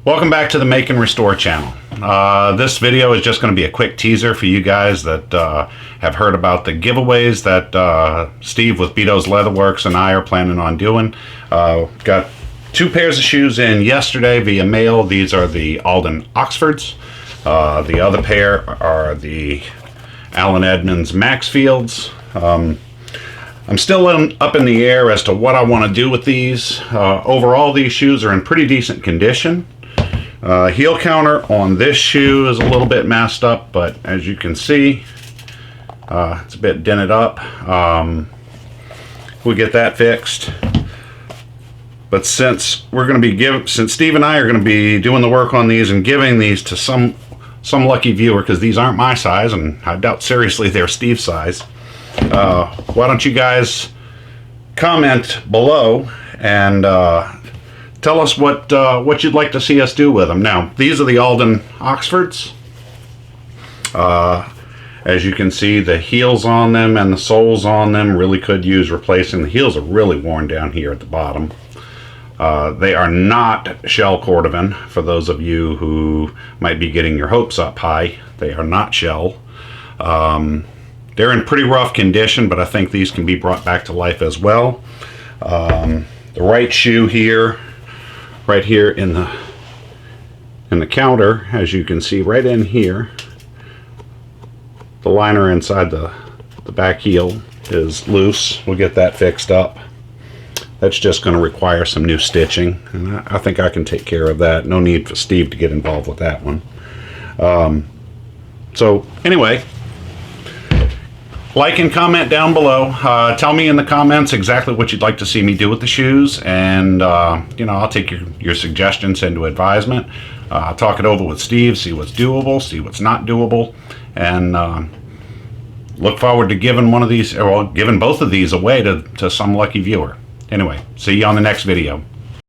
Welcome back to the Make and Restore channel. This video is just going to be a quick teaser for you guys that have heard about the giveaways that Steve with Beto's Leatherworks and I are planning on doing. Got two pairs of shoes in yesterday via mail. These are the Alden Oxfords. The other pair are the Allen Edmonds Maxfields. I'm still up in the air as to what I want to do with these. Overall, these shoes are in pretty decent condition. Heel counter on this shoe is a little bit messed up, but as you can see, it's a bit dented up. We'll get that fixed. But since Steve and I are going to be doing the work on these and giving these to some lucky viewer, because these aren't my size, and I doubt seriously they're Steve's size, why don't you guys comment below and tell us what you'd like to see us do with them. Now, these are the Alden Oxfords. As you can see, the heels on them and the soles on them really could use replacing. The heels are really worn down here at the bottom. They are not shell cordovan, for those of you who might be getting your hopes up high. They are not shell. They're in pretty rough condition, but I think these can be brought back to life as well. The right shoe here, right here in the counter, as you can see right in here, the liner inside the back heel is loose. We'll get that fixed up. That's just going to require some new stitching, and I think I can take care of that. No need for Steve to get involved with that one. So anyway, like and comment down below. Tell me in the comments exactly what you'd like to see me do with the shoes, and I'll take your suggestions into advisement. I'll talk it over with Steve, see what's doable, see what's not doable, and look forward to giving giving both of these away to some lucky viewer. Anyway, see you on the next video.